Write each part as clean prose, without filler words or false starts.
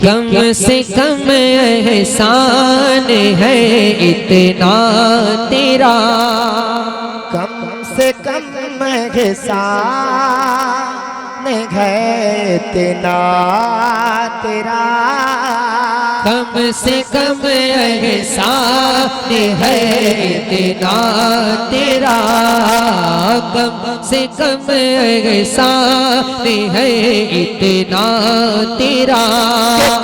कम से कम एहसान है इतना तेरा, कम से कम एहसान है इतना तेरा, कम से कम एहसान है इतना तेरा, कम से कम एहसान है इतना तेरा,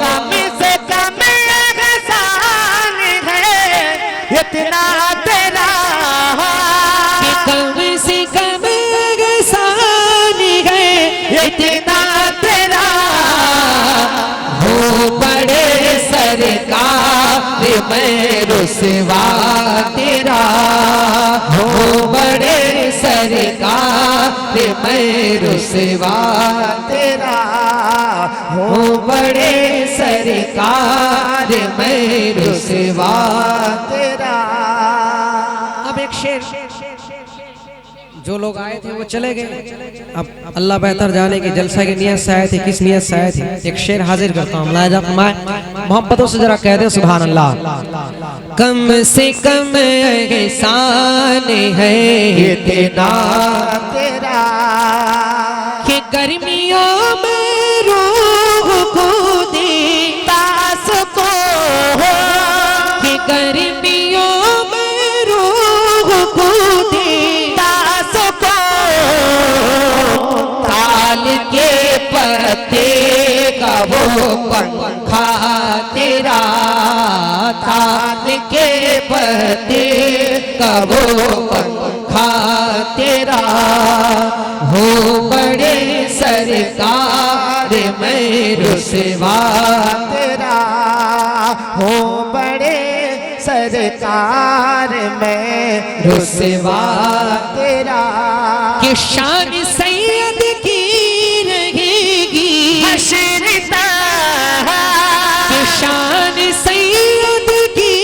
कम से कम एहसान है इतना तेरा, कम से कम एहसान है इतना तेरा, हो बड़े सरकार मैं रुसवा तेरा, हो बड़े सरकार मैं रुसवा तेरा हो बड़े सरकार मैं रुसवा तेरा। अब एक शेर, जो लोग आए थे वो चले गए, अब अल्लाह बेहतर जाने की जलसा की नियत से आए थे, किस नियत से आए थे। एक शेर हाजिर करता हूँ, मोहब्बतों से जरा कह दे सुभान अल्लाह। कम से कम एहसान है इतना तेरा कि गर्मियों में रूह को देता सबको, कि गर्मियों में रूह को देता सबको ताल के पत्ते का वो पंखा तेरा, ताल के पत्ते का वो पंखा तेरा, हो बड़े सरकार मैं रुसवा तेरा, हो बड़े सरकार में रुसवा तेरा, कि शान सैयद की रहेगी हशरता, कि शान सैयद की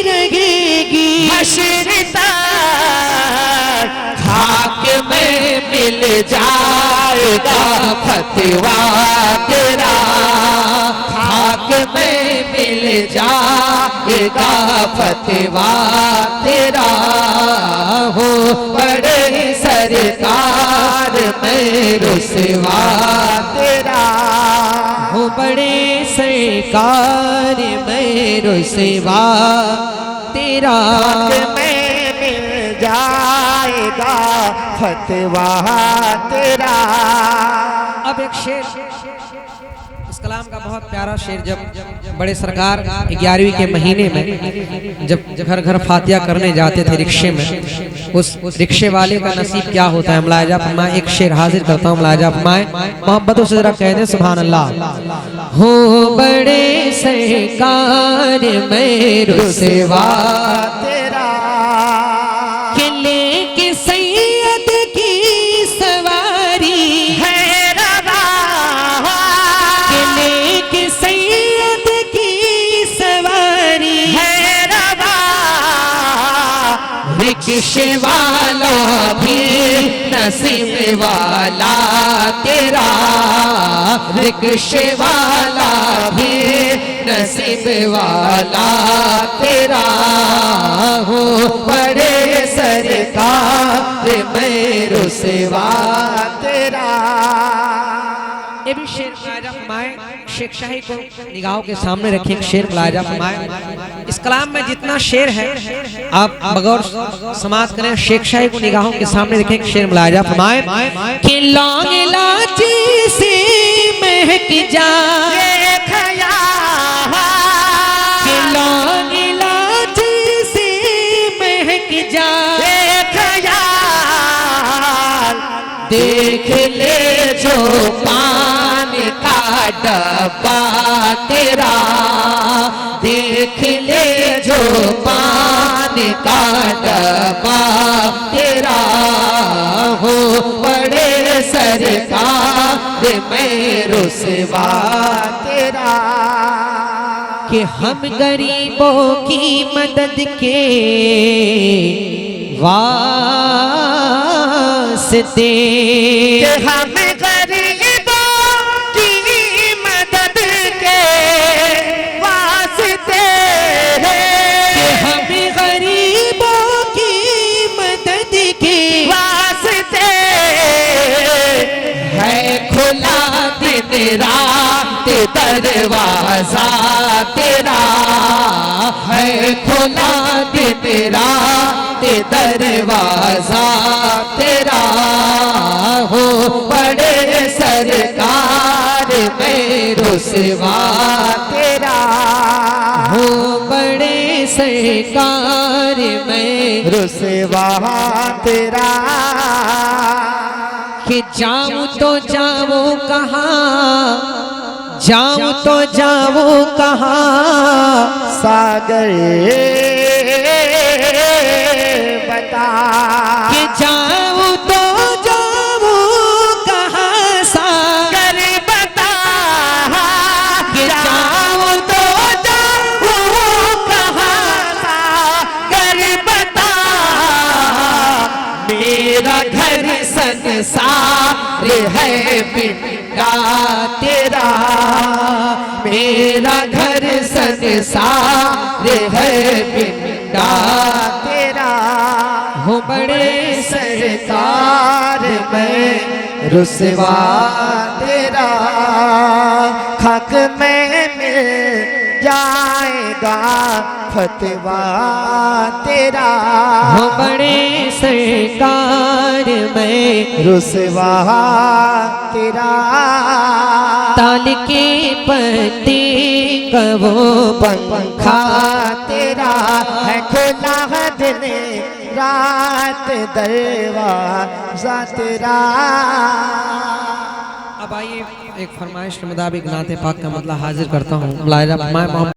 रहेगी हशरता खाक में मिल जाएगा फतवा तेरा, खाक में मिल जाएगा फतवा तेरा, हो बड़े सरकार मैं रुसवा तेरा, हो बड़े सरकार मैं रुसवा तेरा, में मिल जाएगा फतवा तेरा। अब एक शेर, इस कलाम का बहुत प्यारा शेर, जब बड़े सरकार 11वीं के महीने में जब घर घर फातिया करने जाते थे रिक्शे में, उस रिक्शे वाले का नसीब क्या होता है मुलाहिजा फरमाए। एक शेर हाजिर करता हूँ, मुलाहिजा फरमाए, मोहब्बतों से जरा कह दे सुभान अल्लाह। हो बड़े सरकार मैं रुसवा तेरा किले के सैयद की सवारी है रवा, किले के सैयद की सवारी है रवा, रिक्शे वाला भी नसीब वाला तेरा, रिक्शे वाला भी नसीब वाला तेरा, हो बड़े सरकार मैं रुसवा तेरा। ये भी शेर मुलाहिजा फरमाए, शेख शाही को निगाहों के सामने रखे एक शेर मुलाहिजा फरमाए। इस कलाम में जितना शेर है आप बगौर समाप्त करें, शेख शाही को निगाहों के सामने रखे एक शेर मुलाहिजा फरमाए कि लौंग इलायची से महक जाए कि लौंग इलायची से महक जाए, देख ले जो पान का डब्बा तेरा, देख ले जो पान का डब्बा तेरा, हो बड़े सरकार मैं रुसवा तेरा, कि हम गरीबों की मदद के वास्ते, हम गरीबों की मदद के मेरा ते दरवाजा तेरा है खुला दिन रात दरवाजा तेरा हो बड़े सरकार में रुसवा तेरा हो बड़े सरकार में रुसवा तेरा कि जाऊं तो जाऊं कहाँ, जाऊं तो जाऊं कहाँ, सागर बता कि जाऊं तो जाऊं कहाँ, सागर बता कि जाऊं तो जाऊं कहाँ, सागर बता मेरा घर संसार है पिंडा तेरा मेरा घर संसार है पिंडा तेरा हो बड़े सरकार में रुसवा तेरा खाक में मिल जाएगा फतवा तेरा हो बड़े सरकार में रुसवा तेरा ताल के पत्ते का वो पंखा तेरा है खुला दिन रात दरवाजा तेरा। अब आइए एक फरमाइश के मुताबिक नाते पाक का मतलब हाजिर करता हूँ।